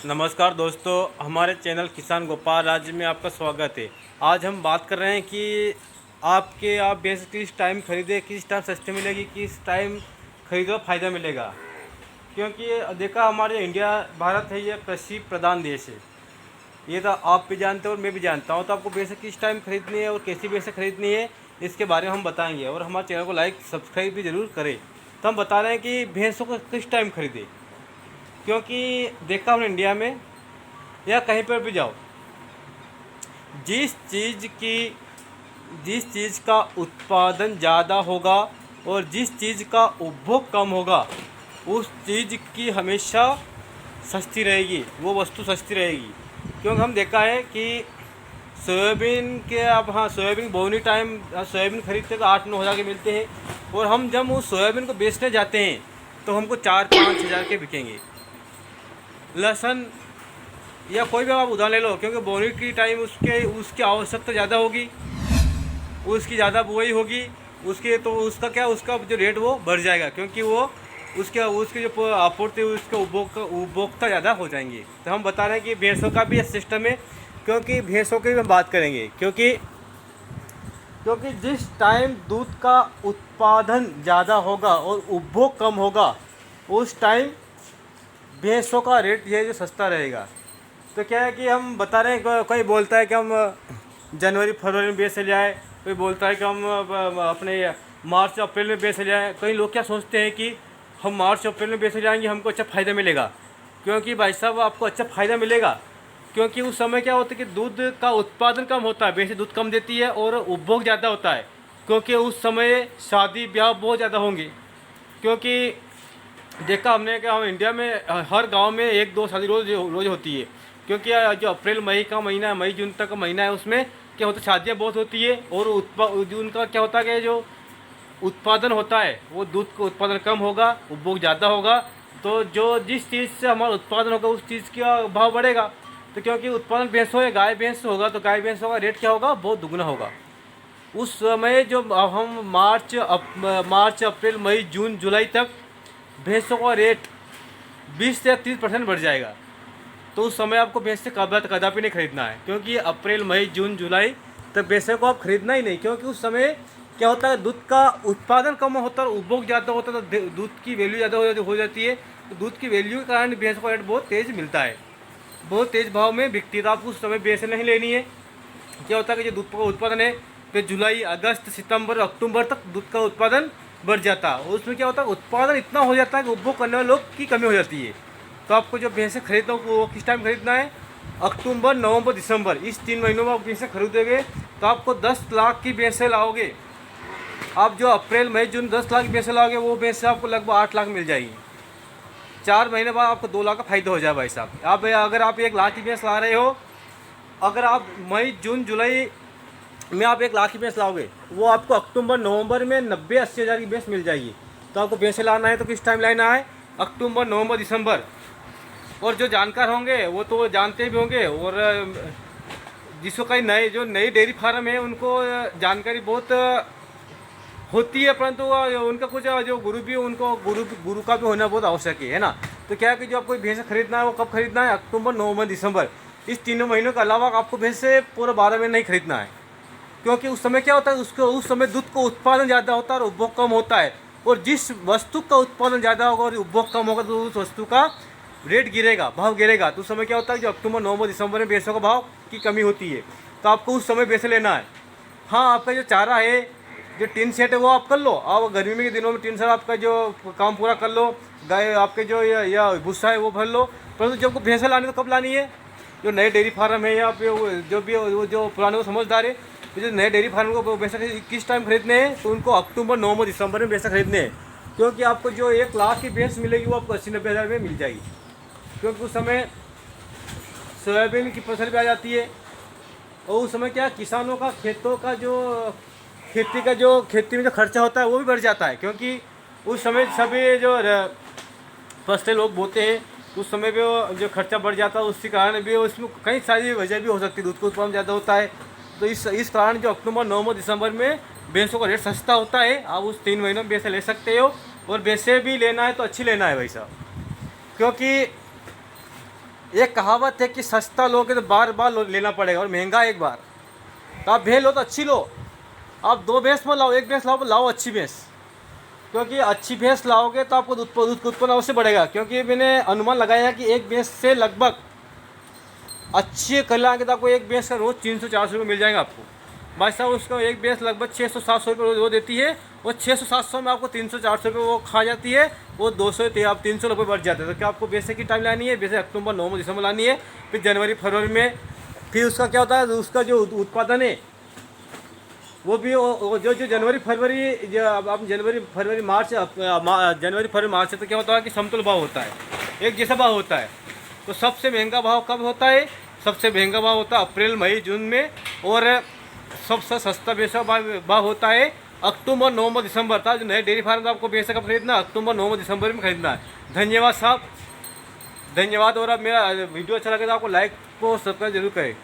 नमस्कार दोस्तों, हमारे चैनल किसान गोपाल राज्य में आपका स्वागत है। आज हम बात कर रहे हैं कि आप भैंस किस टाइम खरीदें, किस टाइम सस्ती मिलेगी, किस टाइम खरीदो फ़ायदा मिलेगा। क्योंकि देखा हमारे इंडिया भारत है, ये कृषि प्रधान देश है। ये तो आप भी जानते हो और मैं भी जानता हूँ। तो आपको भैंस किस टाइम खरीदनी है और कैसी भैंस खरीदनी है, इसके बारे में हम बताएंगे। और हमारे चैनल को लाइक सब्सक्राइब भी ज़रूर करें। तो हम बता रहे हैं कि भैंसों को किस टाइम खरीदें। क्योंकि देखा हमने इंडिया में या कहीं पर भी जाओ, जिस चीज़ की जिस चीज़ का उत्पादन ज़्यादा होगा और जिस चीज़ का उपभोग कम होगा, उस चीज़ की हमेशा सस्ती रहेगी, वो वस्तु सस्ती रहेगी। क्योंकि हम देखा है कि सोयाबीन के अब हाँ सोयाबीन बोनी टाइम सोयाबीन खरीदते तो 8-9 हज़ार के मिलते हैं, और हम जब उस सोयाबीन को बेचने जाते हैं तो हमको 4-5 हज़ार के बिकेंगे। लहसुन या कोई भी आप उदाहरण ले लो, क्योंकि बोनी की टाइम उसकी आवश्यकता ज़्यादा होगी, उसकी ज़्यादा बुआई होगी, उसके तो उसका क्या उसका जो रेट वो बढ़ जाएगा, क्योंकि वो उसकी जो आपूर्ति उसके उपभोक्ता ज़्यादा हो जाएंगे। तो हम बता रहे हैं कि भैंसों का भी सिस्टम है। क्योंकि भैंसों की भी हम बात करेंगे, क्योंकि जिस टाइम दूध का उत्पादन ज़्यादा होगा और उपभोग कम होगा, उस टाइम भैंसों का रेट ये जो सस्ता रहेगा। तो क्या है कि हम बता रहे हैं, कोई बोलता है कि हम जनवरी फरवरी में बेच से जाए, कोई बोलता है कि हम अपने मार्च अप्रैल में बेच से जाए। कई लोग क्या सोचते हैं कि हम मार्च अप्रैल में बेच से जाएंगे, हमको अच्छा फ़ायदा मिलेगा। क्योंकि भाई साहब आपको अच्छा फ़ायदा मिलेगा, क्योंकि उस समय क्या होता है कि दूध का उत्पादन कम होता है, भैंस दूध कम देती है और उपभोग ज़्यादा होता है। क्योंकि उस समय शादी ब्याह बहुत ज़्यादा होंगे। क्योंकि देखा हमने कि हम इंडिया में हर गांव में 1-2 शादी रोज़ रोज़ होती है। क्योंकि जो अप्रैल मई का महीना है, मई जून तक का महीना है, उसमें क्या होता है शादियाँ बहुत होती है। और उनका क्या होता है कि जो उत्पादन होता है वो दूध का उत्पादन कम होगा, उपभोग ज़्यादा होगा। तो जो जिस चीज़ से हमारा उत्पादन होगा उस चीज़ का भाव बढ़ेगा। तो क्योंकि उत्पादन भैंस हो गाय भैंस होगा, तो गाय भैंस होगा रेट क्या होगा, बहुत दुगना होगा। उस समय जो हम मार्च अप्रैल मई जून जुलाई तक भैंसों का रेट 20 से 30% बढ़ जाएगा। तो उस समय आपको भैंस से कदापि नहीं खरीदना है। क्योंकि अप्रैल मई जून जुलाई तक भैंसों को आप खरीदना ही नहीं। क्योंकि उस समय क्या होता है, दूध का उत्पादन कम होता है और उपभोग ज़्यादा होता है, तो दूध की वैल्यू ज़्यादा हो जाती है। तो दूध की वैल्यू के कारण भैंस का रेट बहुत तेज़ मिलता है, बहुत तेज़ भाव में बिकती है। तो आपको उस समय भैंस नहीं लेनी है। क्या होता है कि जो दूध का उत्पादन है, फिर जुलाई अगस्त सितंबर अक्टूबर तक दूध का उत्पादन बढ़ जाता है। और उसमें क्या होता है, उत्पादन इतना हो जाता है कि उपभोग करने वाले लोग की कमी हो जाती है। तो आपको जो भैंसें खरीदना हो वो किस टाइम खरीदना है, अक्टूबर नवंबर दिसंबर, इस 3 महीनों में आप भैंसें खरीदोगे तो आपको 10 लाख की भैंसें लाओगे। आप जो अप्रैल मई जून 10 लाख की भैंसें लाओगे, वो भैंसें आपको लगभग 8 लाख मिल जाएगी। 4 महीने बाद आपको 2 लाख का फायदा हो जाए भाई साहब। आप अगर आप 1 लाख की भैंस ला रहे हो, अगर आप मई जून जुलाई में आप 1 लाख की भैंस लाओगे, वो आपको अक्टूबर नवंबर में 90-80 हज़ार की भैंस मिल जाएगी। तो आपको भैंसें लाना है तो किस टाइम लाना है, अक्टूबर नवंबर दिसंबर। और जो जानकार होंगे वो तो जानते भी होंगे, और जिसको कई नई डेयरी फार्म है उनको जानकारी बहुत होती है, परंतु उनका कुछ जो गुरु भी उनको गुरु का भी होना बहुत आवश्यक है ना। तो क्या है कि जो आपको भैंस खरीदना है वो कब खरीदना है, अक्टूबर नवंबर दिसंबर, इस तीनों महीनों के अलावा आपको भैंस से पूरा 12 महीने नहीं खरीदना है। क्योंकि उस समय क्या होता है, उस समय दूध का उत्पादन ज़्यादा होता है और उपभोग कम होता है। और जिस वस्तु का उत्पादन ज़्यादा होगा और उपभोग कम होगा, तो उस वस्तु का रेट गिरेगा, भाव गिरेगा। तो उस समय क्या होता है, जो अक्टूबर नवंबर दिसंबर में भैंसों का भाव की कमी होती है, तो आपको उस समय भैंसें लेना है। हाँ, आपका जो चारा है, जो टिन सेट है वो आप कर लो। आप गर्मी के दिनों में टिन सेट आपका जो काम पूरा कर लो, गाय आपके जो या भूसा है वो भर लो। परंतु जब भैंसें लानी तो कब लानी है, जो नए डेयरी फार्म है या जो भी वो जो पुराने वो समझदार है, तो जो नए डेयरी फार्म को भैंसा किस टाइम खरीदने हैं, तो उनको अक्टूबर नवंबर दिसंबर में भैंसा खरीदने हैं। क्योंकि आपको जो 1 लाख की भैंस मिलेगी वो आपको 80-90 हज़ार में मिल जाएगी। क्योंकि उस समय सोयाबीन की फसल भी आ जाती है। और उस समय क्या किसानों का खेतों का जो खेती में जो खर्चा होता है वो भी बढ़ जाता है। क्योंकि उस समय सभी जो फसलें लोग बोते हैं, उस समय भी वो जो खर्चा बढ़ जाता है, उसी कारण भी उसमें कई सारी वजह भी हो सकती है। दूध का उत्पादन ज़्यादा होता है, तो इस कारण जो अक्टूबर नवंबर दिसंबर में भैंसों का रेट सस्ता होता है। आप उस 3 महीनों में भैंसें ले सकते हो। और भैंसें भी लेना है तो अच्छी लेना है भाई साहब। क्योंकि एक कहावत है कि सस्ता लोगे तो बार बार लेना पड़ेगा और महंगा एक बार। तो आप भैंस लो तो अच्छी लो, आप 2 भैंस मत लाओ, 1 भैंस लाओ, लाओ अच्छी भैंस। क्योंकि अच्छी भैंस लाओगे तो आपको दूध उत्पन्न अवश्य बढ़ेगा। क्योंकि मैंने अनुमान लगाया है कि एक भैंस से लगभग अच्छे कल्याण के तो आपको एक भैंस का रोज़ 300-400 रुपये मिल जाएगा आपको। भाई साहब उसका एक भैंस लगभग 600-700 रुपये रोज देती है, वो 600-700 में आपको 300-400 रुपये वो खा जाती है, वो 200 आप 300 रुपये बढ़ जाते हैं। तो क्या आपको भैंसे की टाइम लानी है, वैसे अक्टूबर, नवंबर, दिसंबर लानी है, फिर जनवरी फरवरी में। फिर उसका क्या होता है, उसका जो उत्पादन है वो भी जो जो जनवरी फरवरी, जो अब जनवरी फरवरी मार्च, जनवरी फरवरी मार्च से तो क्या होता है कि समतुल भाव होता है, एक जैसा भाव होता है। तो सबसे महंगा भाव कब होता है, सबसे महंगा भाव होता है अप्रैल मई जून में, और सबसे सस्ता बेचा भाव होता है अक्टूबर नवंबर दिसंबर था। जो नए डेयरी फार्म आपको बेचा कब खरीदना, अक्टूबर नवंबर दिसंबर में खरीदना है। धन्यवाद साहब, धन्यवाद। और अब मेरा वीडियो अच्छा लगे तो आपको लाइक को सब्सक्राइब जरूर करें।